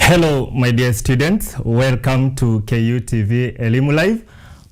Hello, my dear students. Welcome to KUTV Elimu Live.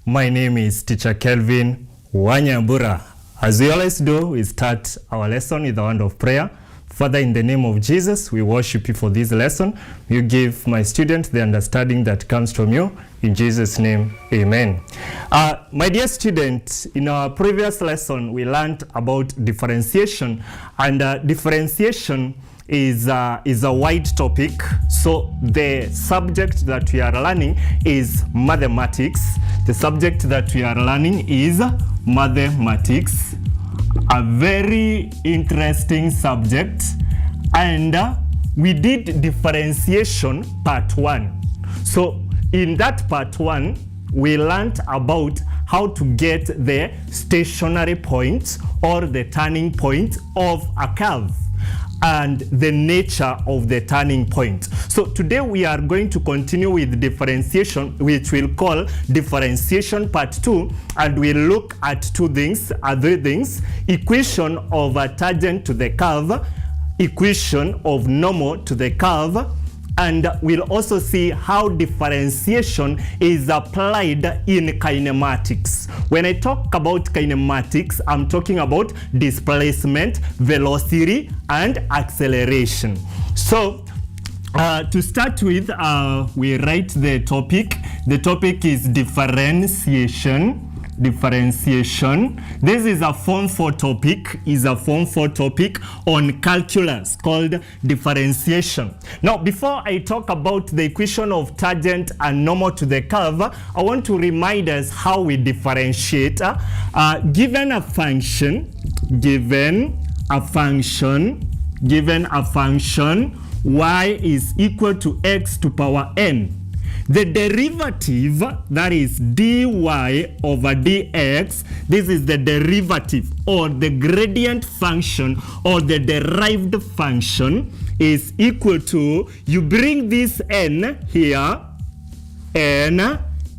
My name is Teacher KELVIN Wanyambura. As we always do, we start our lesson with a word of prayer. Father, in the name of Jesus, we worship you for this lesson. You give my students the understanding that comes from you. In Jesus' name, amen. My dear students, in our previous lesson, we learned about differentiation. And differentiation is a wide topic. So the subject that we are learning is mathematics. The subject that we are learning is mathematics. A very interesting subject, and we did differentiation part 1. So in that part 1 we learned about how to get the stationary point or the turning point of a curve and the nature of the turning point. So today we are going to continue with differentiation, which we'll call differentiation part 2, and we'll look at three things: equation of a tangent to the curve, equation of normal to the curve, and we'll also see how differentiation is applied in kinematics. When I talk about kinematics, I'm talking about displacement, velocity, and acceleration. So to start with, we write the topic. The topic is differentiation. Differentiation. This is a Form 4 topic. On calculus called differentiation. Now, before I talk about the equation of tangent and normal to the curve, I want to remind us how we differentiate. Given a function, y is equal to x to power n. The derivative, that is dy over dx, this is the derivative or the gradient function or the derived function, is equal to, you bring this n here, n,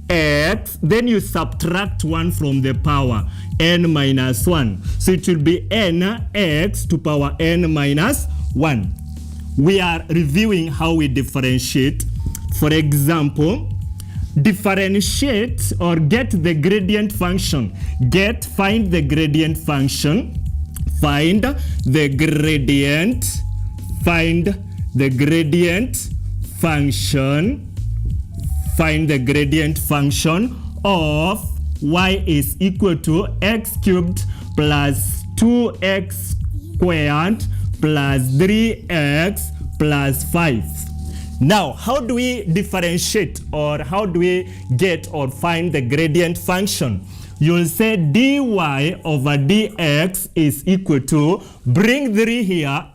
x, then you subtract 1 from the power, n minus 1. So it will be n x to power n minus 1. We are reviewing how we differentiate. For example, differentiate or get the gradient function. Find the gradient function. Find the gradient function of y is equal to x cubed plus 2x squared plus 3x plus 5. Now, how do we differentiate, or how do we get or find the gradient function? You'll say dy over dx is equal to, bring 3 here,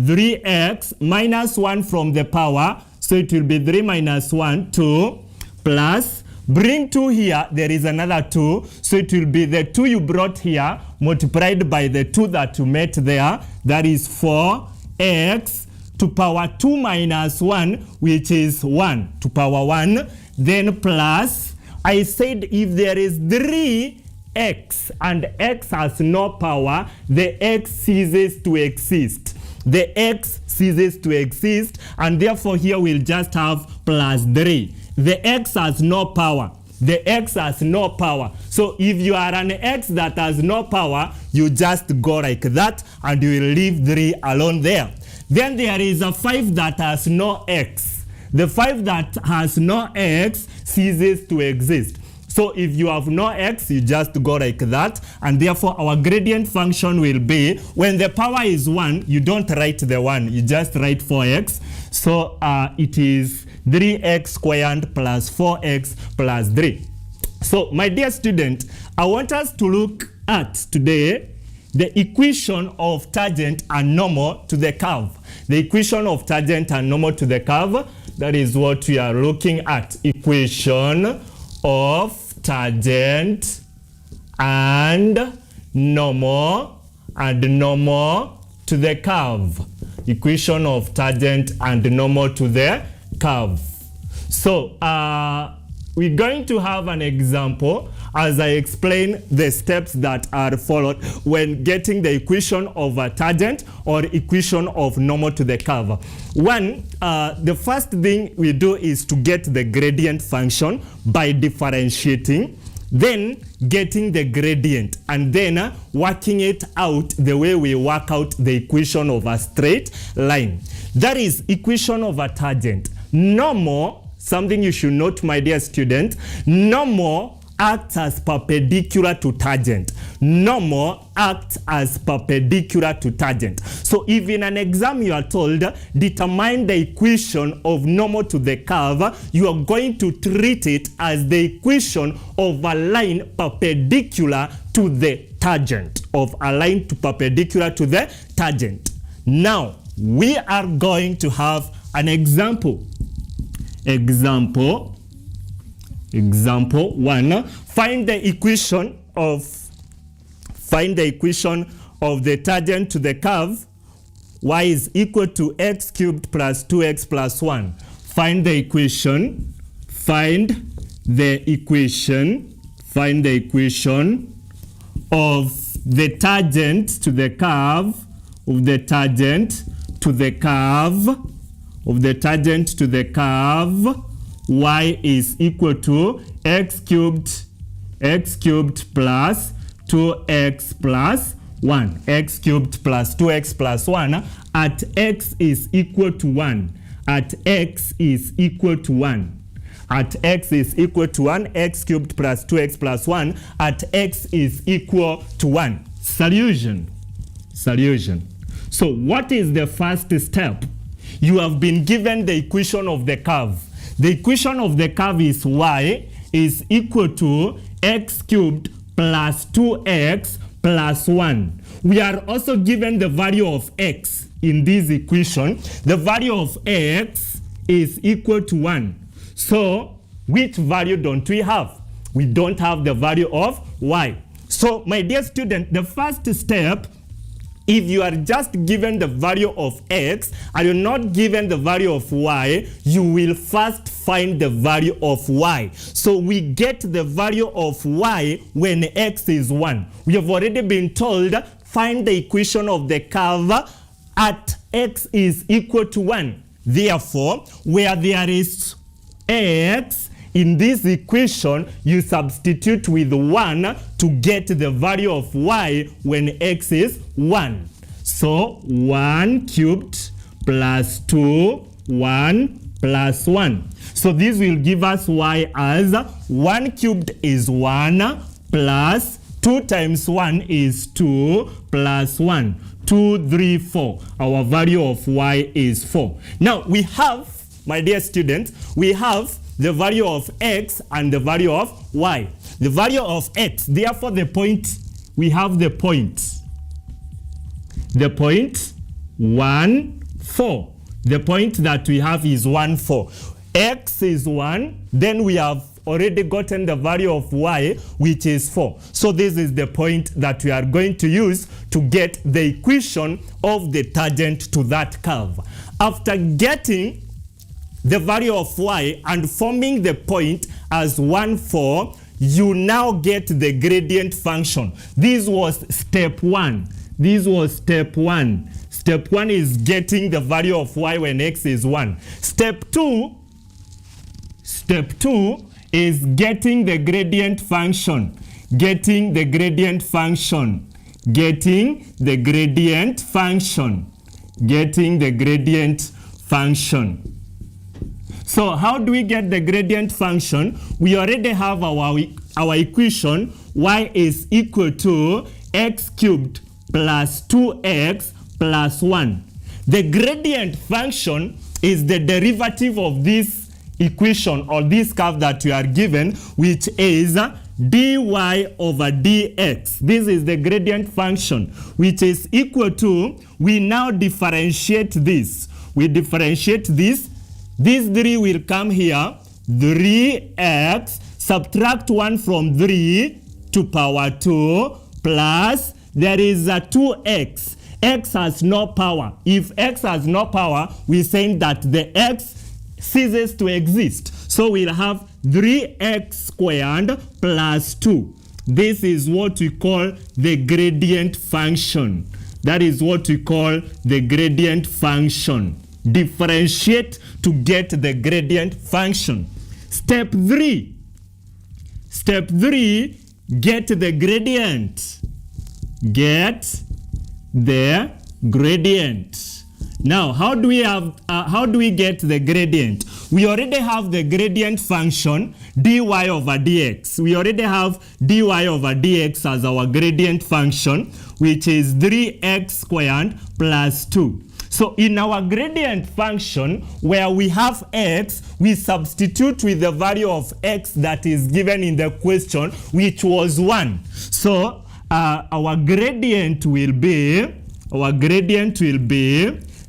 3x minus 1 from the power, so it will be 3 minus 1, 2, plus, bring 2 here, there is another 2, so it will be the 2 you brought here multiplied by the 2 that you met there, that is 4x to power 2 minus 1, which is 1 to power 1, then plus, I said if there is 3x and x has no power, the x ceases to exist. The x ceases to exist, and therefore here we'll just have plus 3. The x has no power. So if you are an x that has no power, you just go like that, and you will leave 3 alone there. Then there is a 5 that has no x. The 5 that has no x ceases to exist. So if you have no x, you just go like that, and therefore our gradient function will be, when the power is 1, you don't write the 1, you just write 4x. So it is 3x squared plus 4x plus 3. So my dear student, I want us to look at today the equation of tangent and normal to the curve. The equation of tangent and normal to the curve, that is what we are looking at. Equation of tangent and normal to the curve. Equation of tangent and normal to the curve. So we're going to have an example, as I explain the steps that are followed when getting the equation of a tangent or equation of normal to the curve. One, the first thing we do is to get the gradient function by differentiating, then getting the gradient, and then working it out the way we work out the equation of a straight line. That is equation of a tangent. Normal, something you should note, my dear student, normal acts as perpendicular to tangent. Normal acts as perpendicular to tangent. So if in an exam you are told, determine the equation of normal to the curve, you are going to treat it as the equation of a line perpendicular to the tangent. Of a line perpendicular to the tangent. Now, we are going to have an example. Example 1. Find the equation of the tangent to the curve y is equal to x cubed plus 2x plus 1. Find the equation of the tangent to the curve y is equal to x cubed plus 2x plus 1. X cubed plus 2x plus 1 at x is equal to 1. At x is equal to 1. At x is equal to 1. X cubed plus 2x plus 1 at x is equal to 1. Solution. So what is the first step? You have been given the equation of the curve. The equation of the curve is y is equal to x cubed plus 2x plus 1. We are also given the value of x in this equation. The value of x is equal to 1. So, which value don't we have? We don't have the value of y. So, my dear student, the first step, if you are just given the value of x and you're not given the value of y, you will first find the value of y. So we get the value of y when x is 1. We have already been told, find the equation of the curve at x is equal to 1. Therefore, where there is x, in this equation, you substitute with 1 to get the value of y when x is 1. So, 1 cubed plus 2, 1 plus 1. So, this will give us y as 1 cubed is 1 plus 2 times 1 is 2 plus 1. 2, 3, 4. Our value of y is 4. Now, we have, my dear students, we have the value of x and the value of y. The value of x, therefore the point, we have the point. The point 1, 4. The point that we have is 1, 4. X is 1, then we have already gotten the value of y, which is 4. So this is the point that we are going to use to get the equation of the tangent to that curve. After getting the value of y and forming the point as 1, 4, you now get the gradient function. This was step 1. Step 1 is getting the value of y when x is 1. Step 2 is getting the gradient function. So how do we get the gradient function? We already have our equation. Y is equal to x cubed plus 2x plus 1. The gradient function is the derivative of this equation or this curve that you are given, which is dy over dx. This is the gradient function, which is equal to, we now differentiate this. This 3 will come here, 3x, subtract 1 from 3 to power 2, plus there is a 2x. X has no power. If x has no power, we're saying that the x ceases to exist. So we'll have 3x squared plus 2. This is what we call the gradient function. That is what we call the gradient function. Differentiate to get the gradient function. Step 3. Step 3, get the gradient. Get the gradient. Now, how do we get the gradient? We already have the gradient function dy over dx. We already have dy over dx as our gradient function, which is 3x squared plus 2. So in our gradient function, where we have x, we substitute with the value of x that is given in the question, which was 1. So our gradient will be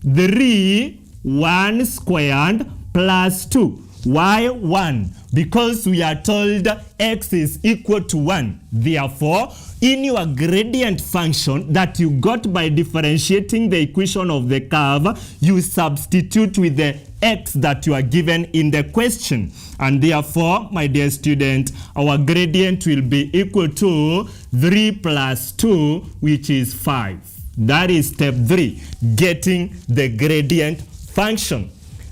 3 1 squared plus 2. Why 1? Because we are told x is equal to 1. Therefore, in your gradient function that you got by differentiating the equation of the curve, you substitute with the x that you are given in the question. And therefore, my dear student, our gradient will be equal to 3 plus 2, which is 5. That is step 3, getting the gradient function.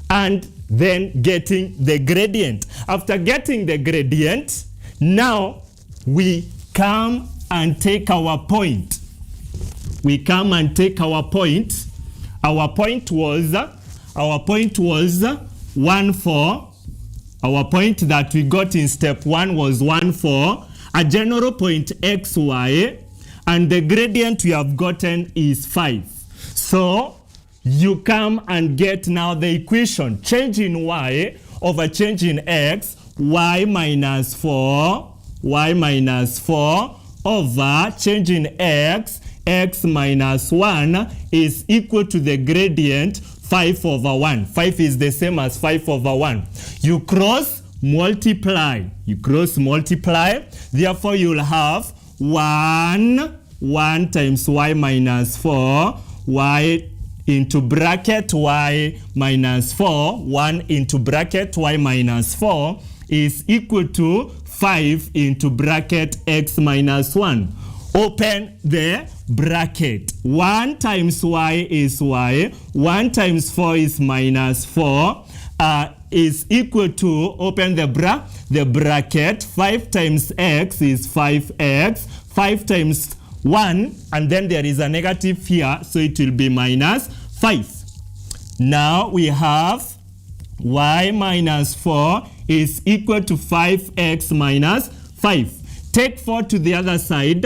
And then getting the gradient. After getting the gradient, now we come and take our point. We come and take our point. Our point was 1, 4. Our point that we got in step 1 was 1, 4. A general point x, y, and the gradient we have gotten is 5. So you come and get now the equation. Change in y over change in x, y minus 4 over change in x, x minus 1 is equal to the gradient 5 over 1. 5 is the same as 5 over 1. You cross multiply. Therefore, you will have 1 times y minus 4, y into bracket y minus 4, 1 into bracket y minus 4 is equal to 5 into bracket x minus 1. Open the bracket. 1 times y is y, 1 times 4 is minus 4, is equal to, open the bracket, 5 times x is 5x, 5 times 1, and then there is a negative here, so it will be minus 5. Now we have y minus 4 is equal to 5x minus 5. Take 4 to the other side.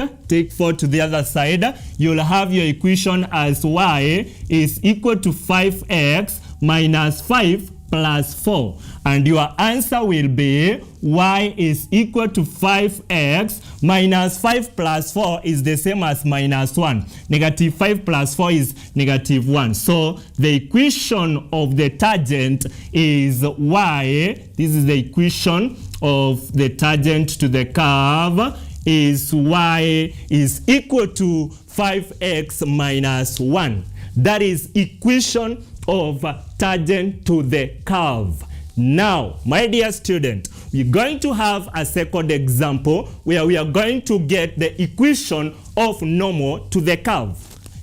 You'll have your equation as y is equal to 5x minus 5 plus 4. And your answer will be y is equal to 5x minus 5 plus 4 is the same as minus 1. Negative 5 plus 4 is negative 1. So the equation of the tangent is y. This is the equation of the tangent to the curve is y is equal to 5x minus 1. That is equation of tangent to the curve. Now, my dear student, we're going to have a second example where we are going to get the equation of normal to the curve.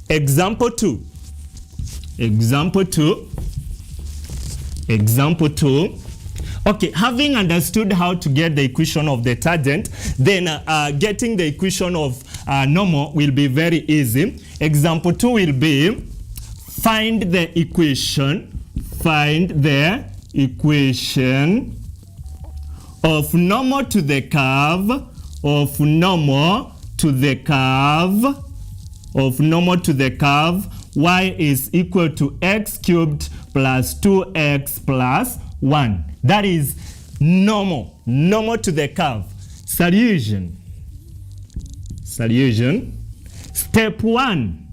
Example 2. Okay, having understood how to get the equation of the tangent, then getting the equation of normal will be very easy. Example 2 will be find the equation of normal to the curve, y is equal to x cubed plus 2x plus 1. That is normal to the curve. Solution. Step 1,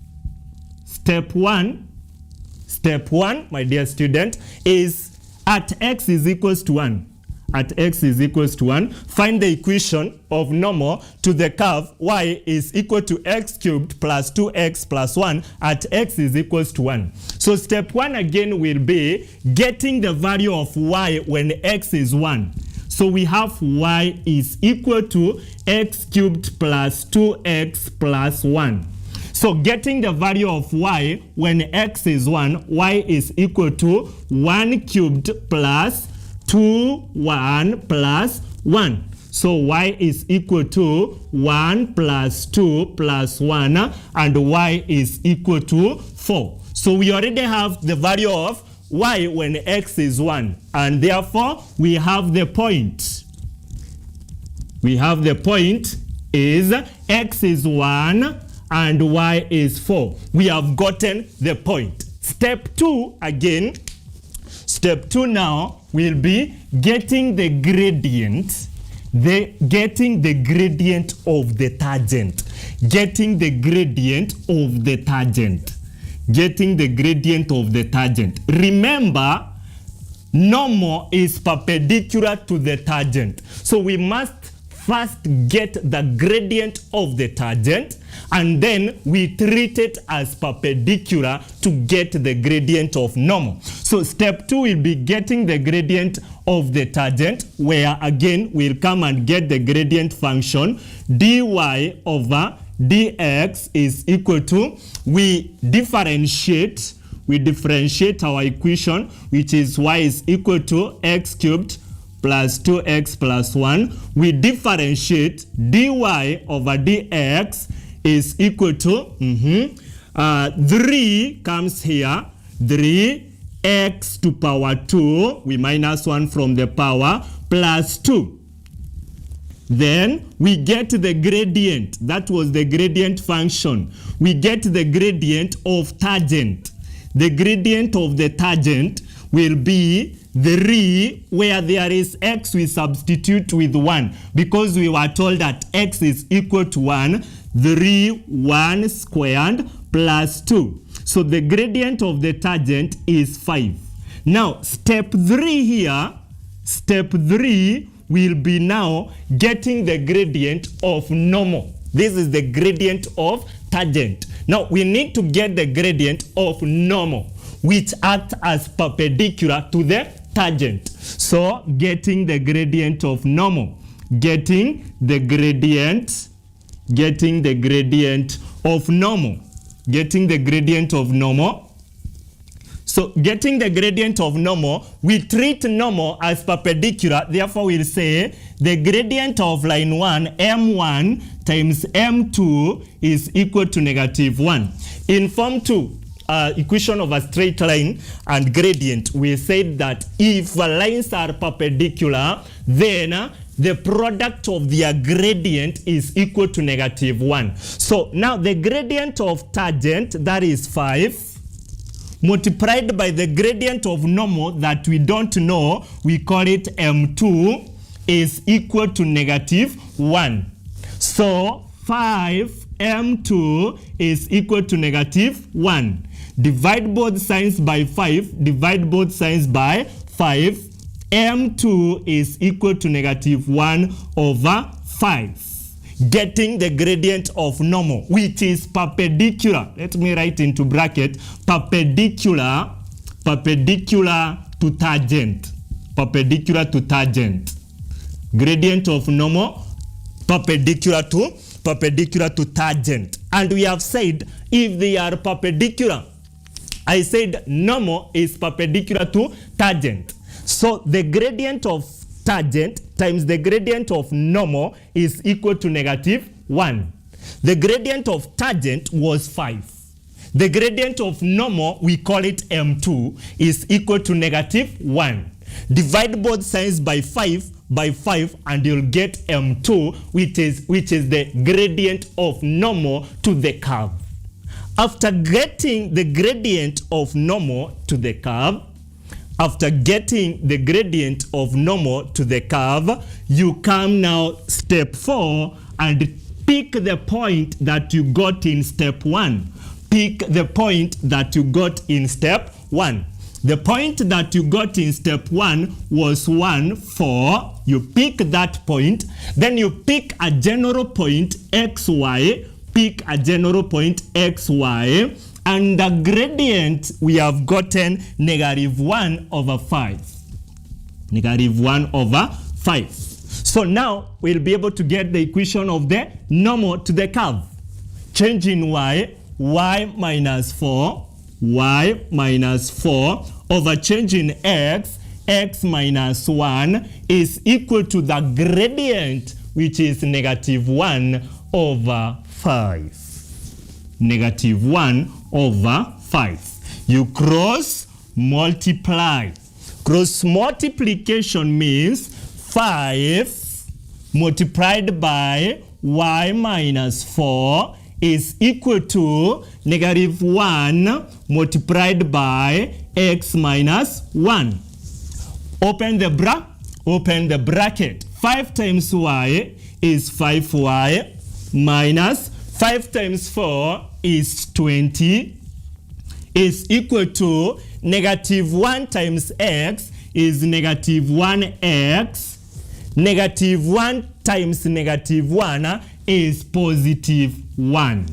my dear student, is at x is equals to 1. Find the equation of normal to the curve y is equal to x cubed plus 2x plus 1 at x is equals to 1. So step 1 again will be getting the value of y when x is 1. So we have y is equal to x cubed plus 2x plus 1. So getting the value of y when x is 1, y is equal to 1 cubed plus 2, 1 plus 1. So y is equal to 1 plus 2 plus 1 and y is equal to 4. So we already have the value of y when x is 1 and therefore we have the point. We have the point is x is 1 and y is 4. We have gotten the point. Step 2 again. Step 2 now will be getting the gradient. Getting the gradient of the tangent. Getting the gradient of the tangent. Getting the gradient of the tangent. Remember, normal is perpendicular to the tangent. So we must first get the gradient of the tangent and then we treat it as perpendicular to get the gradient of normal. So step 2 will be getting the gradient of the tangent, where again we'll come and get the gradient function dy over dx is equal to, we differentiate our equation, which is y is equal to x cubed plus 2x plus 1. We differentiate dy over dx is equal to 3 comes here, 3x to power 2, we minus 1 from the power, plus 2. Then we get the gradient. That was the gradient function. We get the gradient of tangent. The gradient of the tangent will be 3, where there is x we substitute with 1 because we were told that x is equal to 1. 3 1 squared plus 2. So the gradient of the tangent is 5. Now step 3 here, step 3 will be now getting the gradient of normal. This is the gradient of tangent. Now we need to get the gradient of normal, which acts as perpendicular to the tangent. So getting the gradient of normal, getting the gradient of normal, getting the gradient of normal. So getting the gradient of normal, we treat normal as perpendicular, therefore we'll say the gradient of line 1, m1 times m2 is equal to -1. In form 2, equation of a straight line and gradient, we said that if lines are perpendicular, then the product of their gradient is equal to -1. So now the gradient of tangent, that is 5, multiplied by the gradient of normal that we don't know, we call it m2, is equal to -1. So 5 m2 is equal to -1. Divide both signs by 5, divide both signs by 5. m2 is equal to -1 over 5. Getting the gradient of normal, which is perpendicular. Let me write into bracket, perpendicular to tangent. Perpendicular to tangent. Gradient of normal, perpendicular to tangent. And we have said if they are perpendicular, I said normal is perpendicular to tangent. So the gradient of tangent times the gradient of normal is equal to -1. The gradient of tangent was 5. The gradient of normal, we call it m2, is equal to -1. Divide both sides by 5 and you'll get m2, which is the gradient of normal to the curve. After getting the gradient of normal to the curve, you come now step 4 and pick the point that you got in step 1. Pick the point that you got in step 1. The point that you got in step 1 was 1, 4. You pick that point. Then you pick a general point xy. Pick a general point xy. And the gradient, we have gotten -1 over 5. -1 over 5. So now we'll be able to get the equation of the normal to the curve. Change in y minus 4, over change in x minus 1 is equal to the gradient, which is negative 1 over 5. Negative 1 over 5. You cross multiply. Cross multiplication means 5 multiplied by y minus 4 is equal to negative 1 multiplied by x minus 1. Open the bracket. 5 times y is 5y minus 5 times 4 is 20 is equal to negative 1 times x is negative 1x. Negative 1 times negative 1 is positive 1.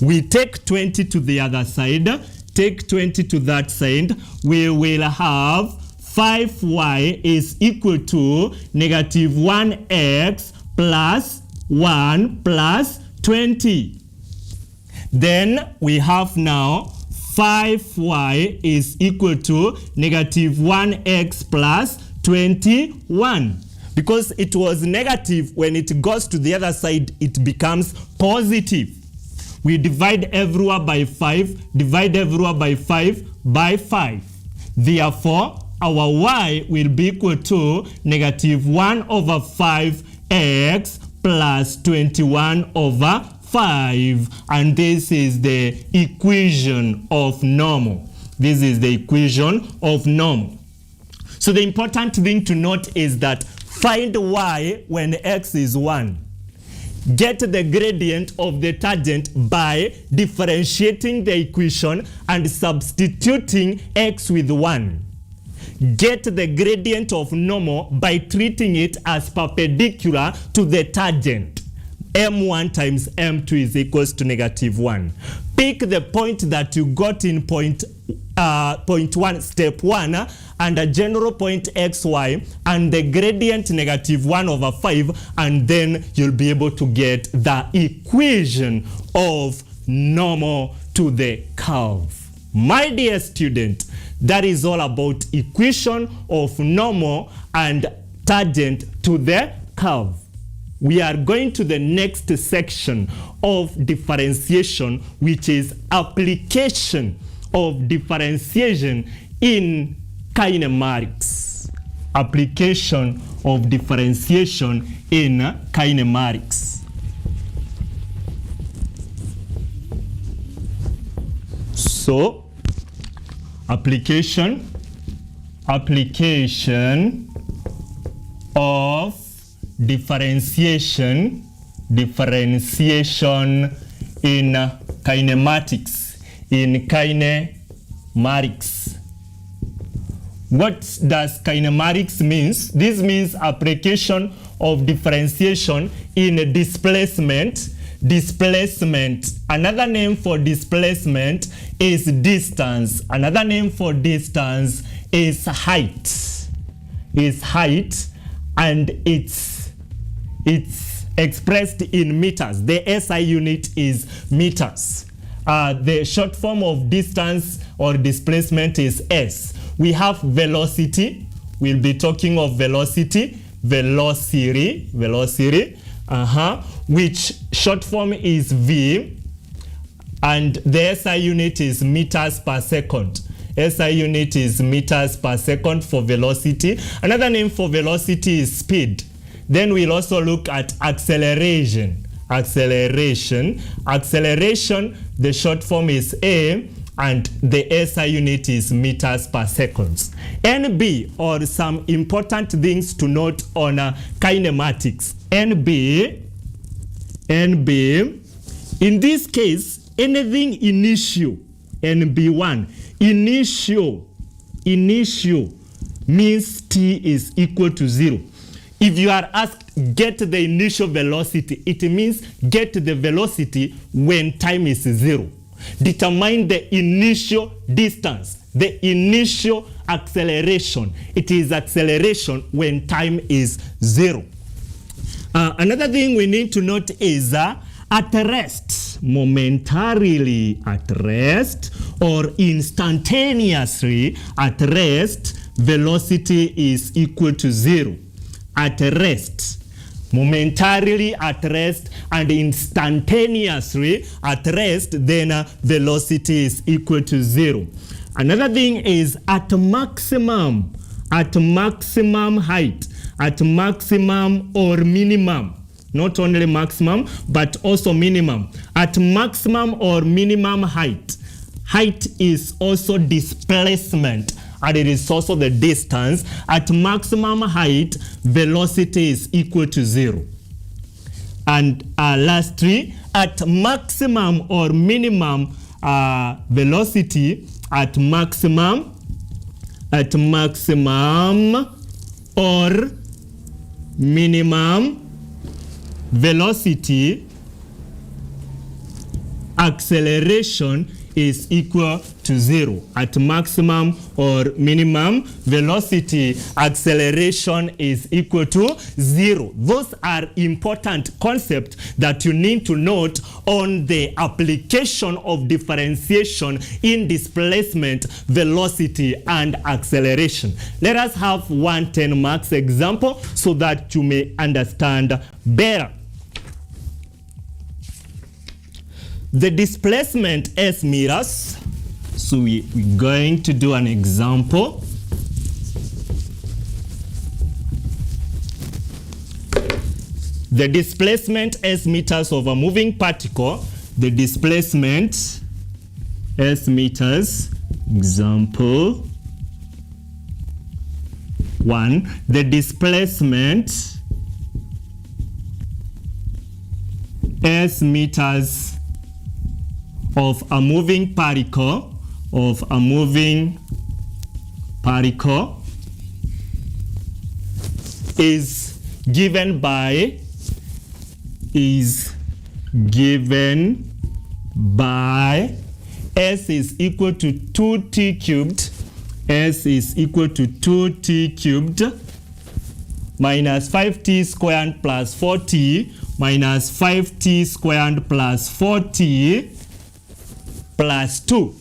We take 20 to the other side. Take 20 to that side. We will have 5y is equal to negative 1x plus 1 plus 20. Then we have now 5y is equal to negative 1x plus 21. Because it was negative, when it goes to the other side, it becomes positive. We divide everywhere by 5, divide everywhere by 5 by 5. Therefore, our y will be equal to negative 1 over 5x plus 21 over 5. And this is the equation of normal. This is the equation of normal. So the important thing to note is that find y when x is 1. Get the gradient of the tangent by differentiating the equation and substituting x with 1. Get the gradient of normal by treating it as perpendicular to the tangent. m1 times m2 is equals to negative 1. Pick the point that you got in point 1, step 1, and a general point xy, and the gradient negative 1 over 5, and then you'll be able to get the equation of normal to the curve. My dear student, that is all about equation of normal and tangent to the curve. We are going to the next section of differentiation, which is application of differentiation in kinematics. Application of differentiation in kinematics. So, application of differentiation in kinematics. What does kinematics means? This means application of differentiation in displacement. Another name for displacement is distance. Another name for distance is height. And it's expressed in meters. The SI unit is meters. The short form of distance or displacement is S. We have velocity. We'll be talking of velocity, which short form is V, and the SI unit is meters per second. SI unit is meters per second for velocity. Another name for velocity is speed. Then we'll also look at acceleration. Acceleration, the short form is A, and the SI unit is meters per seconds. NB, or some important things to note on kinematics. NB, in this case, anything initial, NB1, initial means t is equal to 0. If you are asked, get the initial velocity, it means get the velocity when time is 0. Determine the initial distance, the initial acceleration. It is acceleration when time is 0. Another thing we need to note is at rest, momentarily at rest, or instantaneously at rest, velocity is equal to 0. At rest, momentarily at rest, and instantaneously at rest, then velocity is equal to 0. Another thing is at maximum height, at maximum or minimum. Not only maximum, but also minimum. At maximum or minimum height, height is also displacement, and it is also the distance. At maximum height, velocity is equal to 0. And lastly, at maximum or minimum velocity, at maximum or minimum velocity, acceleration is equal to 0. At maximum or minimum velocity, acceleration is equal to 0. Those are important concepts that you need to note on the application of differentiation in displacement, velocity, and acceleration. Let us have one 10 marks example so that you may understand better. The displacement S meters. So we're going to do an example. The displacement S meters of a moving particle. The displacement S meters, example 1. The displacement S meters of a moving particle, is given by S is equal to 2t cubed. S is equal to 2t cubed minus 5t squared plus 4t minus 5t squared plus 4t plus 2.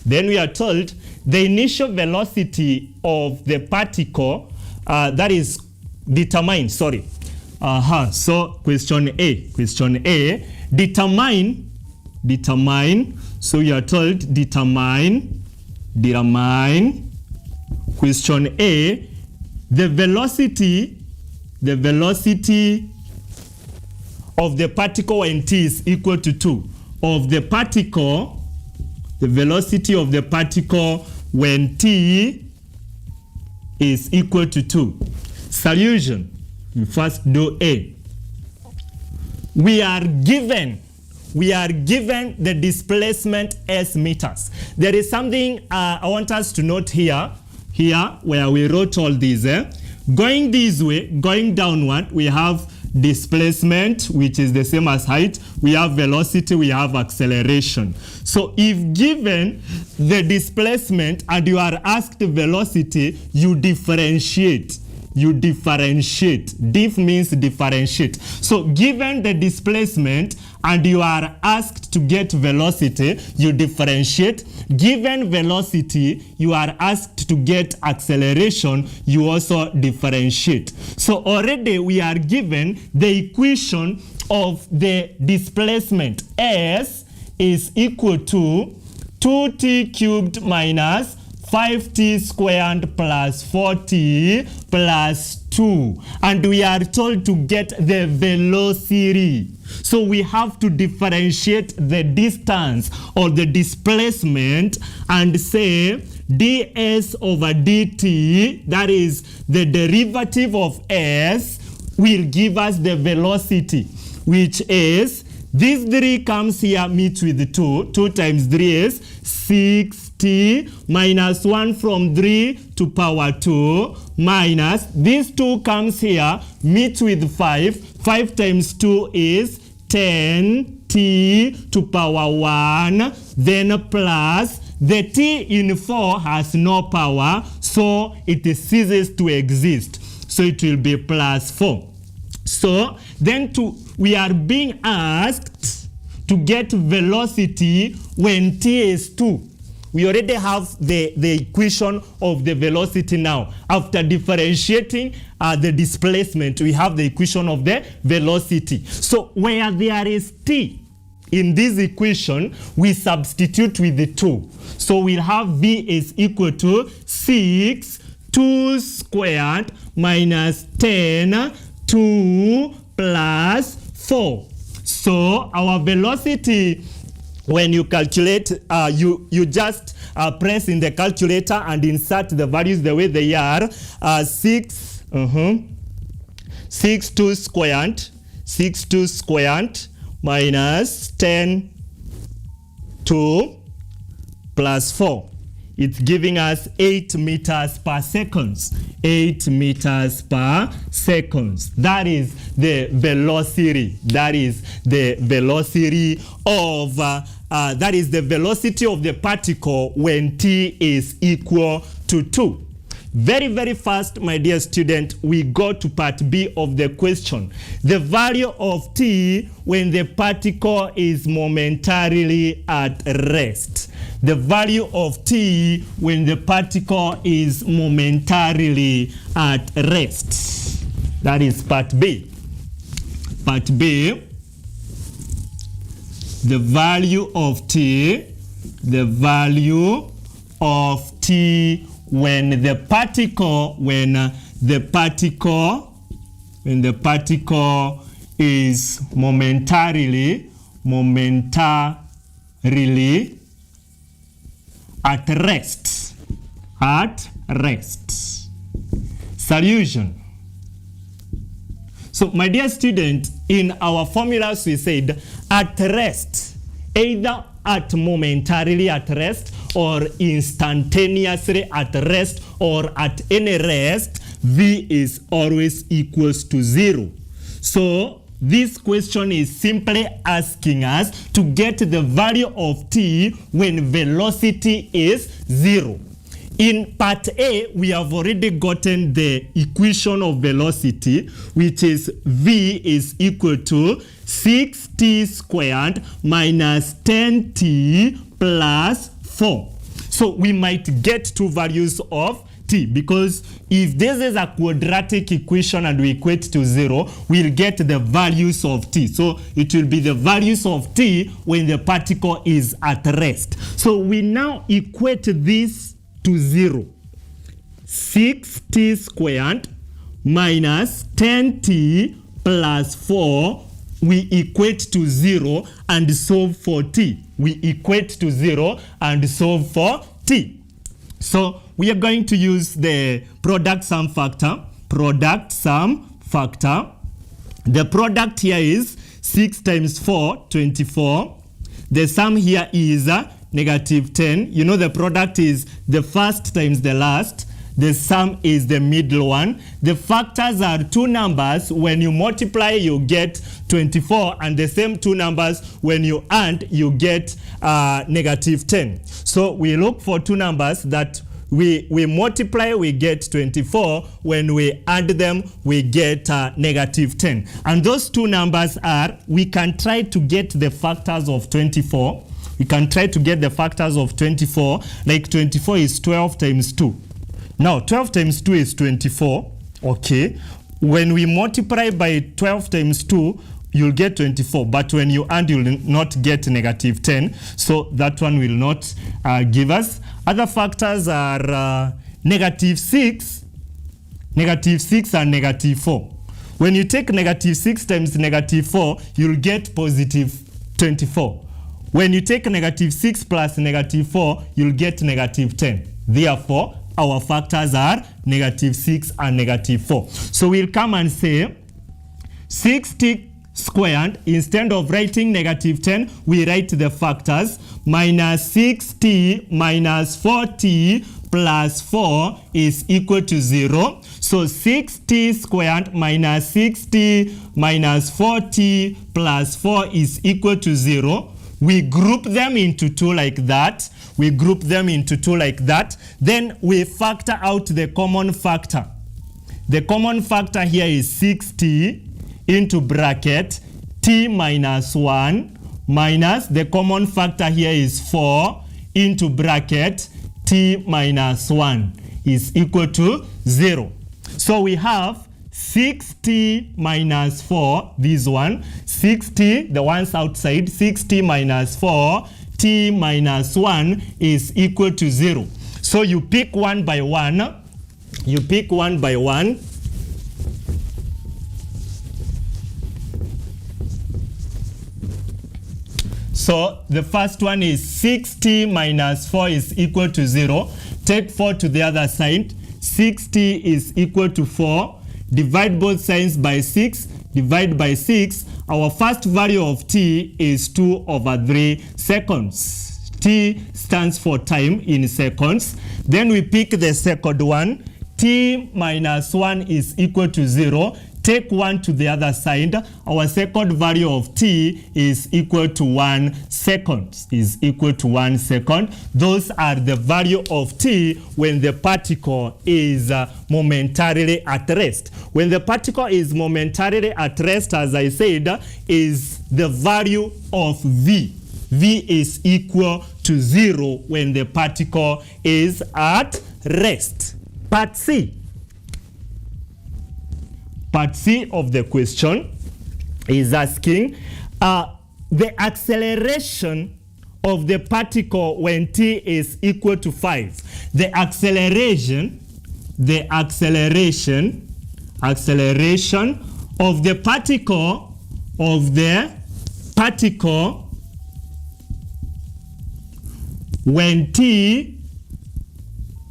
Then we are told the initial velocity of the particle that is determined. So question A, determine. So you are told determine. Question A, the velocity of the particle when t is equal to 2. The velocity of the particle when t is equal to 2. Solution. We first do A. We are given the displacement S meters. There is something I want us to note here where we wrote all these. Going this way, going downward, we have displacement, which is the same as height. We have velocity, we have acceleration. So if given the displacement and you are asked velocity, you differentiate. Diff means differentiate. So given the displacement and you are asked to get velocity, you differentiate. Given velocity, you are asked to get acceleration, you also differentiate. So already we are given the equation of the displacement. S is equal to 2t cubed minus 5t squared plus 4t plus 2. And we are told to get the velocity. So we have to differentiate the distance or the displacement and say ds over dt, that is the derivative of s, will give us the velocity, which is this 3 comes here, meets with 2. 2 times 3 is 6t minus 1 from 3 to power 2 minus this 2 comes here, meets with 5. 5 times 2 is 10t to power 1, then plus the t in 4 has no power, so it ceases to exist. So it will be plus 4. So then we are being asked to get velocity when t is 2. We already have the equation of the velocity now. After differentiating the displacement, we have the equation of the velocity. So where there is t in this equation, we substitute with the 2. So we'll have v is equal to 6, 2 squared minus 10, 2 plus 4. So our velocity, when you calculate, you just press in the calculator and insert the values the way they are. 6, 2 squared minus 10, 2 plus 4. It's giving us 8 meters per second. 8 meters per second. That is the velocity. That is the velocity of the particle when t is equal to 2. Very, very fast, my dear student, we go to part B of the question. The value of t when the particle is momentarily at rest. The value of t when the particle is momentarily at rest. That is part B. Part B, the value of t when the particle is momentarily at rest. Solution. So my dear student, in our formulas we said at rest, either at momentarily at rest or instantaneously at rest or at any rest, v is always equals to 0. So this question is simply asking us to get the value of t when velocity is 0. In part A, we have already gotten the equation of velocity, which is v is equal to 6t squared minus 10t plus 4. So we might get two values of t, because if this is a quadratic equation and we equate to 0, we'll get the values of t. So it will be the values of t when the particle is at rest. So we now equate this to 0. 6t squared minus 10t plus 4, we equate to 0 and solve for t. We equate to 0 and solve for t. So we are going to use the product sum factor. The product here is 6 times 4, 24. The sum here is negative 10. You know the product is the first times the last. The sum is the middle one. The factors are two numbers. When you multiply, you get 24. And the same two numbers, when you add, you get negative 10. So we look for two numbers that we multiply, we get 24. When we add them, we get negative 10. And those two numbers are, we can try to get the factors of 24. We can try to get the factors of 24. Like 24 is 12 times 2. Now 12 times 2 is 24. Okay. When we multiply by 12 times 2, you'll get 24. But when you add, you'll not get negative 10. So that one will not give us. Other factors are negative 6, and negative 4. When you take negative 6 times negative 4, you'll get positive 24. When you take negative 6 plus negative 4, you'll get negative 10. Therefore, our factors are negative 6 and negative 4. So we'll come and say 6t squared, instead of writing negative 10, we write the factors, minus 6t minus 4t plus 4 is equal to 0. So 6t squared minus 6t minus 4t plus 4 is equal to 0. We group them into 2 like that. We group them into 2 like that. Then we factor out the common factor. The common factor here is 6t into bracket t minus 1 minus the common factor here is 4 into bracket t minus 1 is equal to 0. So we have 6t minus 4, this one, 6t, the ones outside, 6t minus 4, t minus 1 is equal to 0. So you pick one by one. You pick one by one. So the first one is 6t minus 4 is equal to 0. Take 4 to the other side. 6t is equal to 4. Divide both sides by 6. Divide by 6. Our first value of t is 2/3 seconds. T stands for time in seconds. Then we pick the second one. T minus 1 is equal to 0. Take 1 to the other side. Our second value of t is equal to 1 second. Is equal to 1 second. Those are the value of t when the particle is momentarily at rest. When the particle is momentarily at rest, as I said, is the value of v. V is equal to 0 when the particle is at rest. Part C. Part C of the question is asking the acceleration of the particle when t is equal to 5. The acceleration of the particle when t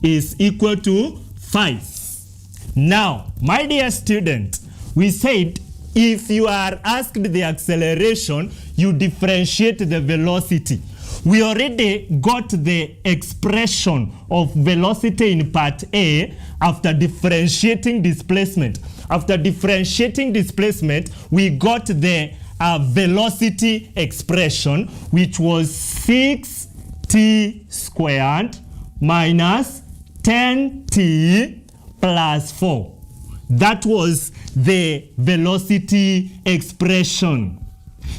is equal to 5. Now, my dear student, we said if you are asked the acceleration, you differentiate the velocity. We already got the expression of velocity in part A after differentiating displacement. After differentiating displacement, we got the velocity expression, which was 6t squared minus 10t plus 4. That was the velocity expression.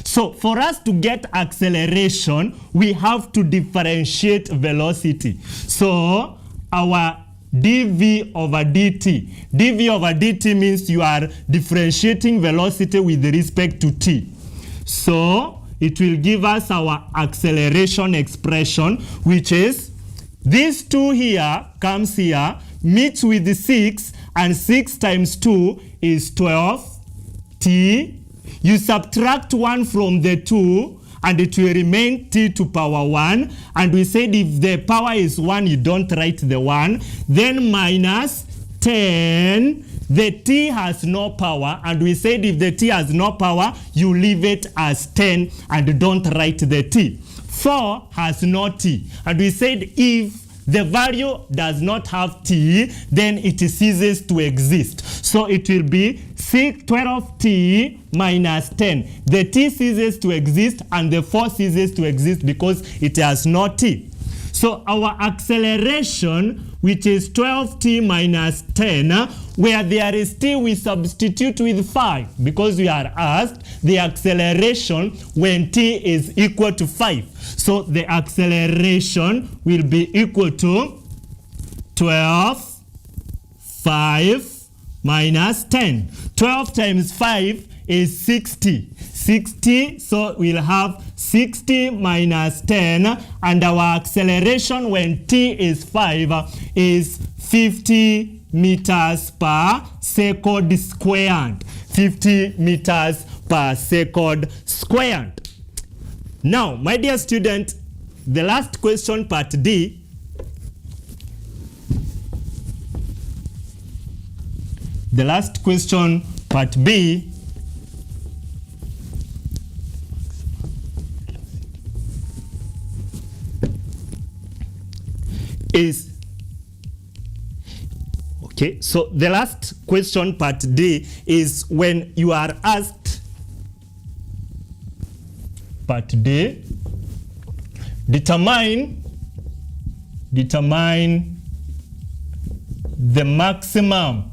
So for us to get acceleration, we have to differentiate velocity. So our dv over dt. dv over dt means you are differentiating velocity with respect to t. So it will give us our acceleration expression, which is this 2 here comes here, meets with the 6, and 6 times 2 is 12t. You subtract 1 from the 2, and it will remain t to power 1. And we said if the power is 1, you don't write the 1. Then minus 10. The t has no power, and we said if the t has no power, you leave it as 10 and don't write the t. 4 has no t, and we said if the value does not have t, then it ceases to exist. So it will be 12t minus 10. The t ceases to exist and the 4 ceases to exist because it has no t. So our acceleration, which is 12t minus 10, where there is t, we substitute with 5 because we are asked the acceleration when t is equal to 5. So the acceleration will be equal to 12, 5 minus 10. 12 times 5 is 60. 60, so we'll have 60 minus 10, and our acceleration when t is 5 is 50 meters per second squared. 50 meters per second squared. Now, my dear student, the last question, part D. The last question, part B. Is Okay, so the last question, part D, is when you are asked, part D, determine the maximum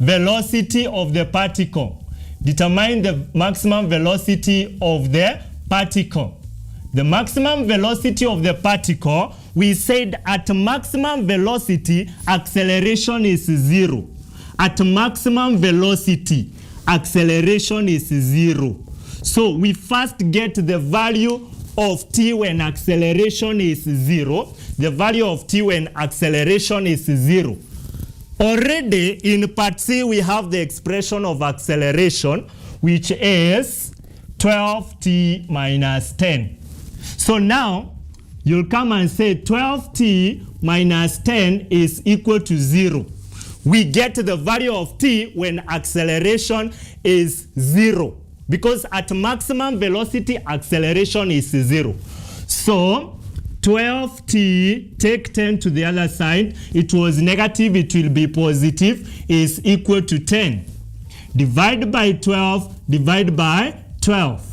velocity of the particle. Determine the maximum velocity of the particle. The maximum velocity of the particle, we said at maximum velocity, acceleration is 0. At maximum velocity, acceleration is 0. So we first get the value of t when acceleration is 0. The value of t when acceleration is 0. Already in part C, we have the expression of acceleration, which is 12t minus 10. So now, you'll come and say 12t minus 10 is equal to 0. We get the value of t when acceleration is 0. Because at maximum velocity, acceleration is 0. So, 12t, take 10 to the other side. It was negative, it will be positive, is equal to 10. Divide by 12, divide by 12.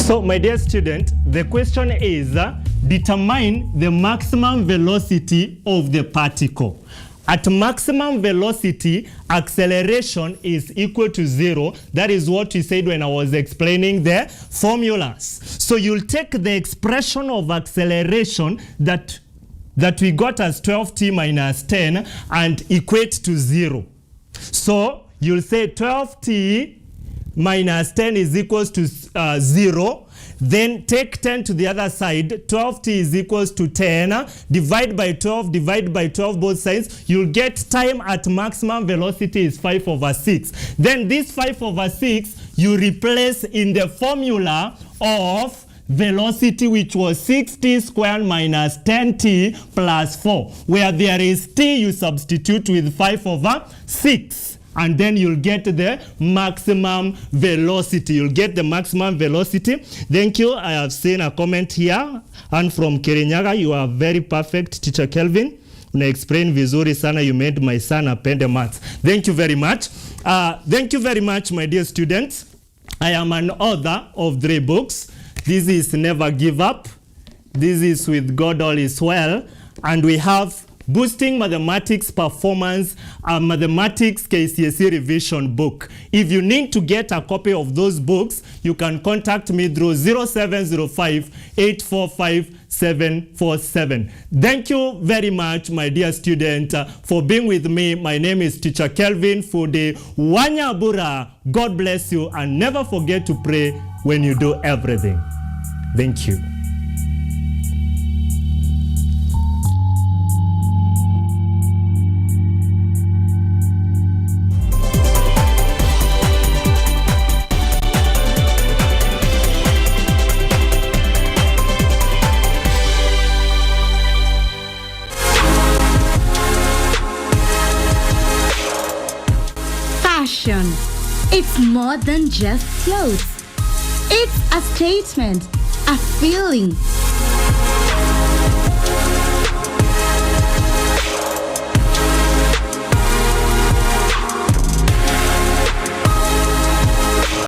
So, my dear student, the question is determine the maximum velocity of the particle. At maximum velocity, acceleration is equal to 0. That is what we said when I was explaining the formulas. So you'll take the expression of acceleration that that we got as 12t minus 10 and equate to 0. So you'll say 12t minus 10 is equals to 0. Then take 10 to the other side. 12t is equals to 10. Divide by 12 both sides. You'll get time at maximum velocity is 5/6. Then this 5/6 you replace in the formula of velocity, which was 6t squared minus 10t plus 4. Where there is t, you substitute with 5/6. And then you'll get the maximum velocity. You'll get the maximum velocity. Thank you. I have seen a comment here. And from Kirinyaga, you are very perfect, Teacher Kelvin. Una explain vizuri sana. You made my son apende maths. Thank you very much. Thank you very much, my dear students. I am an author of 3 books. This is Never Give Up. This is With God All Is Well. And we have Boosting Mathematics Performance, a mathematics KCSE revision book. If you need to get a copy of those books, you can contact me through 0705-845-747. Thank you very much, my dear student, for being with me. My name is Teacher Kelvin Fude Wanyabura. God bless you, and never forget to pray when you do everything. Thank you. Fashion. It's more than just clothes. It's a statement, a feeling,